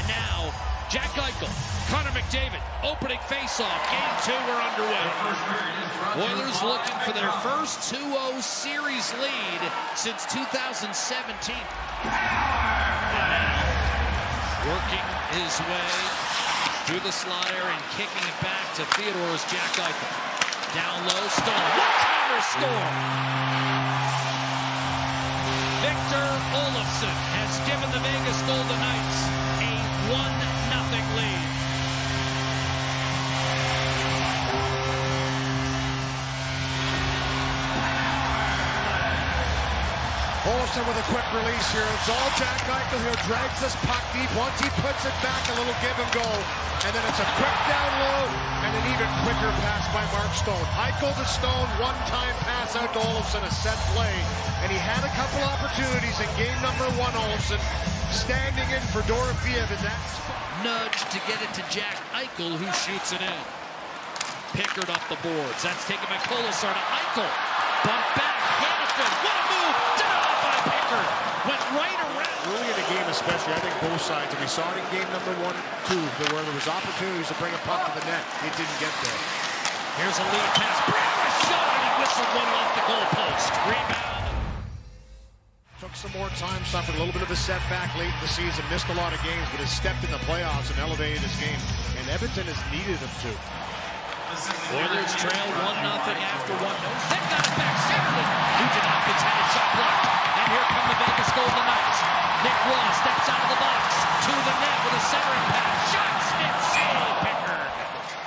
And now, Jack Eichel, Connor McDavid, opening faceoff. Game 2, we're underway. Oilers looking for their first 2-0 series lead since 2017. And now, working his way through the slot area and kicking it back to Theodore's Jack Eichel. Down low, Stone. One-timer score! Victor Olofsson has given the Vegas Golden Knights a 1-0 lead. Olofsson with a quick release here. It's all Jack Eichel here. Drags this puck deep. Once he puts it back, a little give and go. And then it's a quick down low and an even quicker pass by Mark Stone. Eichel to Stone, one-time pass out to Olofsson, a set play. And he had a couple opportunities in game number 1, Olofsson standing in for Dorofeev in that spot. Nudge to get it to Jack Eichel, who shoots it in. Pickard off the boards. That's taken by Kolesar to Eichel. Bump back, Hannafin. What a move! Denied by Pickard. Went right around. Early in the game especially, I think both sides. And we saw it in game number 1, 2, where there was opportunities to bring a puck to the net. It didn't get there. Here's a lead pass. Brown a shot, and he whistled one off the goalpost. Rebound. Took some more time, suffered a little bit of a setback late in the season, missed a lot of games, but has stepped in the playoffs and elevated his game. And Edmonton has needed him to. Oilers trail 1-0 after 1. Then got it back. Centerman. Nugent Hopkins had a shot blocked. And here come the Vegas Golden Knights. Nick Roy steps out of the box to the net with a centering pass. Shot, Smith, save, Pickard.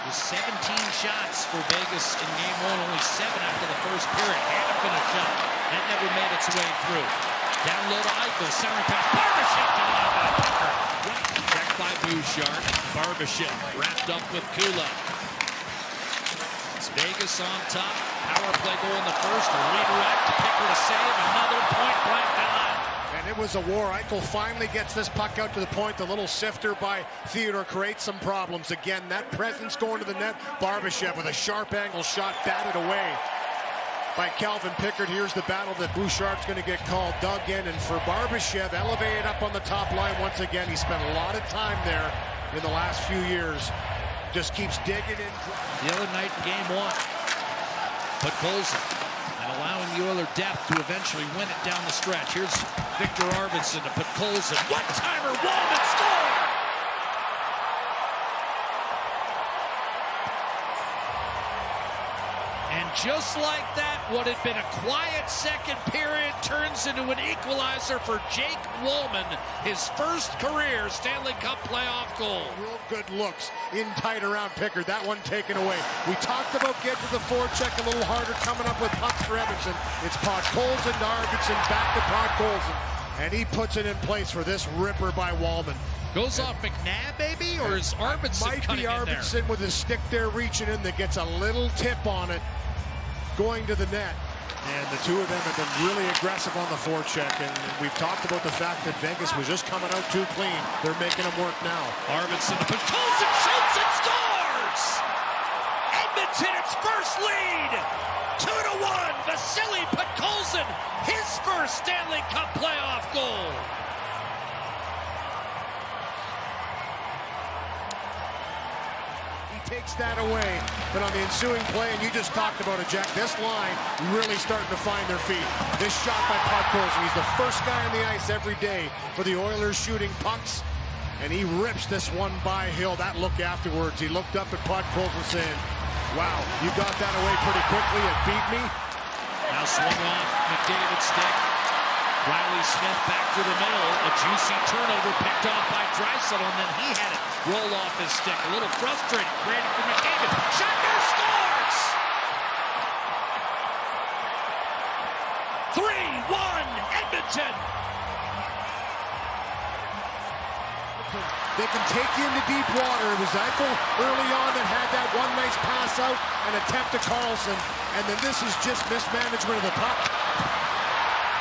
With 17 shots for Vegas in game 1, only 7 after the first period. Hannafin a shot. That never made its way through. Down low to Eichel, centering pass. Barbashev denied by Pickard. Checked by Bouchard. Barbashev wrapped up with Kula. It's Vegas on top. Power play goal in the first. A redirect. Pickard a save. Another point blank denied. And it was a war. Eichel finally gets this puck out to the point. The little sifter by Theodore creates some problems. Again, that presence going to the net. Barbashev with a sharp angle shot batted away by Calvin Pickard. Here's the battle that Bouchard's going to get called. Dug in, and for Barbashev, elevated up on the top line once again. He spent a lot of time there in the last few years. Just keeps digging in. The other night in game 1, Podkolzin, and allowing the Oiler depth to eventually win it down the stretch. Here's Victor Arvidsson to Podkolzin. One-timer, Walman score! And just like that, what had been a quiet second period turns into an equalizer for Jake Walman, his first career Stanley Cup playoff goal. Real good looks in tight around Pickard. That one taken away. We talked about getting to the forecheck a little harder, coming up with pucks for Edmonton. It's Podkolzin to Arvidsson, back to Podkolzin. And he puts it in place for this ripper by Walman. Goes off McNabb, maybe, or is Arvidsson might cutting be in there? Arvidsson with his stick there reaching in that gets a little tip on it going to the net. And the two of them have been really aggressive on the forecheck, and we've talked about the fact that Vegas was just coming out too clean. They're making them work now. Arvidsson to Podkolzin, shoots and scores! Edmonton its first lead! 2-1, Vasily Podkolzin, his first Stanley Cup playoff goal. Takes that away, but on the ensuing play, and you just talked about it, Jack, this line really starting to find their feet. This shot by Podkolzin, he's the first guy on the ice every day for the Oilers shooting pucks, and he rips this one by Hill. That look afterwards, he looked up at Podkolzin saying, wow, you got that away pretty quickly, it beat me. Now swung off McDavid's stick. Riley Smith back to the middle. A juicy turnover picked off by Draisaitl, and then he had it roll off his stick. A little frustrated, creating for McDavid. Shotner scores! 3-1 Edmonton! They can take you into deep water. It was Eichel early on that had that one nice pass out and attempt to Karlsson, and then this is just mismanagement of the puck.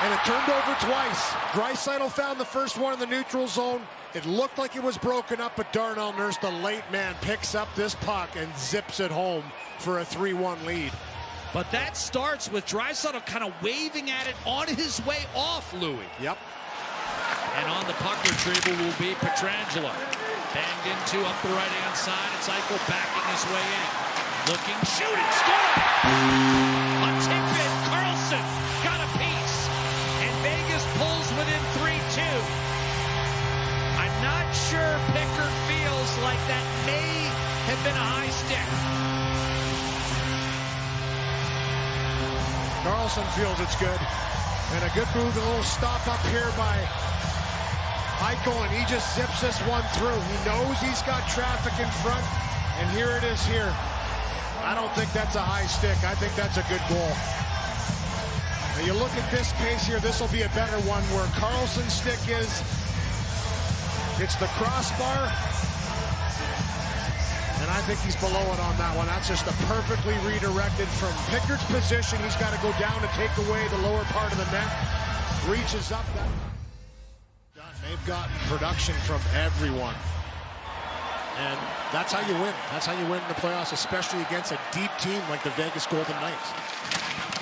And it turned over twice. Draisaitl found the first one in the neutral zone. It looked like it was broken up, but Darnell Nurse, the late man, picks up this puck and zips it home for a 3-1 lead. But that starts with Draisaitl kind of waving at it on his way off, Louis. Yep. And on the puck retrieval will be Pietrangelo. Banged into up the right-hand side. It's Eichel backing his way in. Looking, shooting, scoring! A tip-in, Karlsson got a piece. And Vegas pulls within 3-2. I'm not sure Pickard feels like that may have been a high stick. Karlsson feels it's good. And a good move, a little stop up here by Eichel, and he just zips this one through. He knows he's got traffic in front, and here it is here. I don't think that's a high stick. I think that's a good goal. Now you look at this pace here, this will be a better one where Karlsson's stick is. It's the crossbar, and I think he's below it on that one. That's just a perfectly redirected from Pickard's position. He's got to go down and take away the lower part of the net. Reaches up. They've gotten production from everyone. And that's how you win. That's how you win in the playoffs, especially against a deep team like the Vegas Golden Knights.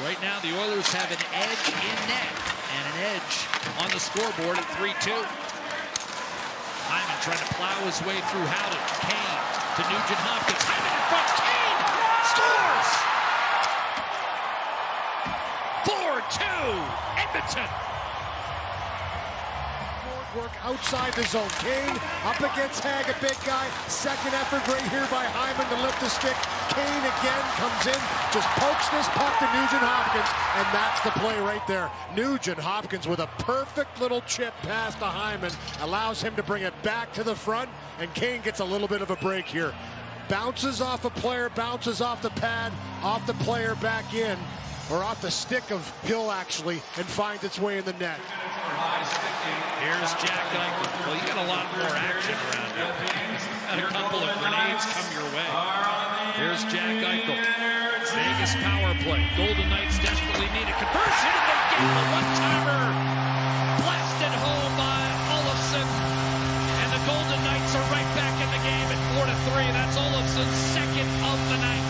Right now, the Oilers have an edge in net and an edge on the scoreboard at 3-2. Hyman trying to plow his way through Howden. Kane to Nugent Hopkins. Hyman in front. Kane scores! 4-2 Edmonton. Work outside the zone. Kane up against Hag, a big guy. Second effort right here by Hyman to lift the stick. Kane again comes in, just pokes this puck to Nugent Hopkins, and that's the play right there. Nugent Hopkins with a perfect little chip pass to Hyman allows him to bring it back to the front, and Kane gets a little bit of a break here. Bounces off a player, bounces off the pad, off the player back in, or off the stick of Hill actually, and finds its way in the net. Here's Jack Eichel. Well, you got a lot more action around you. Got a couple of grenades come your way. Here's Jack Eichel. Vegas power play. Golden Knights desperately need a conversion, and they get the one-timer. Blasted home by Olofsson. And the Golden Knights are right back in the game at 4-3. That's Olofsson's second of the night.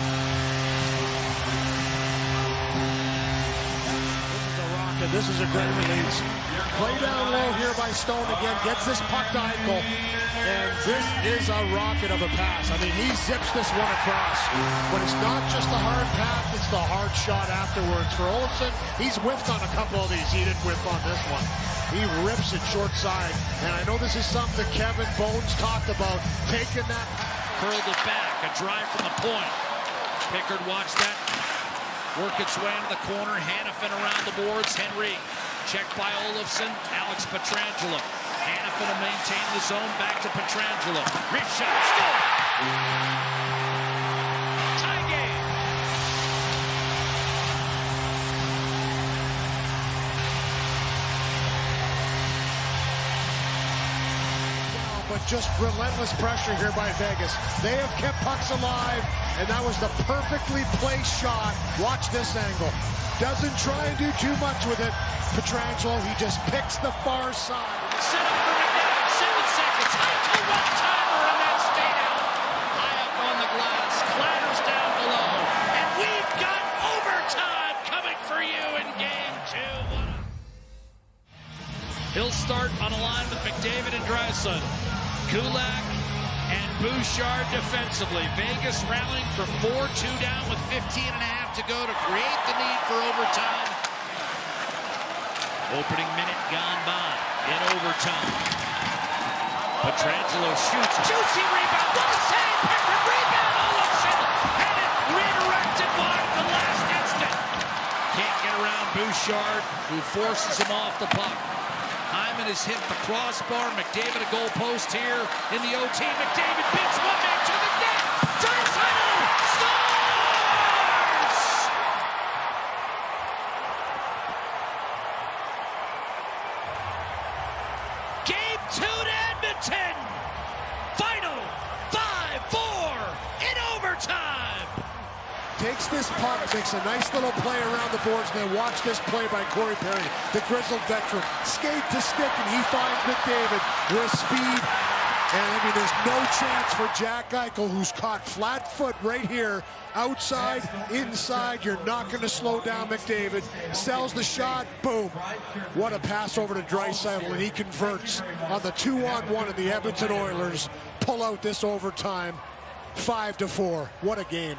This is a great release. Play down low here by Stone again. Gets this puck to Eichel. And this is a rocket of a pass. I mean, he zips this one across. But it's not just the hard pass, it's the hard shot afterwards. For Olofsson, he's whiffed on a couple of these. He didn't whiff on this one. He rips it short side. And I know this is something that Kevin Bones talked about. Taking that. Curled it back. A drive from the point. Pickard watched that. Work its way into the corner. Hanifin around the boards. Henry checked by Olofsson. Alex Pietrangelo. Hanifin will maintain the zone. Back to Pietrangelo. Wrist shot. Score! Tie game. But just relentless pressure here by Vegas. They have kept pucks alive, and that was the perfectly placed shot. Watch this angle. Doesn't try and do too much with it. Pietrangelo, he just picks the far side. Set up for McDavid, 7 seconds. Eichel one-timer, and that stayed out. High up on the glass, clatters down below. And we've got overtime coming for you in game 2. He'll start on a line with McDavid and Draisaitl. Kulak and Bouchard defensively. Vegas rallying from 4-2 down with 15.5 to go to create the need for overtime. Opening minute gone by in overtime. Pietrangelo shoots. Juicy rebound. What a save! Pickard rebound. Olofsson had it redirected wide at the last instant. Can't get around Bouchard, who forces him off the puck. Hyman has hit the crossbar. McDavid a goal post here in the OT. McDavid beats one man to the net. Draisaitl scores! Game 2 to Edmonton. Final 5-4 in overtime. Takes this puck, makes a nice little play around the boards, and then watch this play by Corey Perry, the grizzled veteran. Skate to stick, and he finds McDavid with speed. And I mean, there's no chance for Jack Eichel, who's caught flat foot right here. Outside, inside, you're not going to slow down McDavid. Sells the shot, boom. What a pass over to Draisaitl, and he converts on the 2-on-1 of the Edmonton Oilers. Pull out this overtime, 5-4. What a game.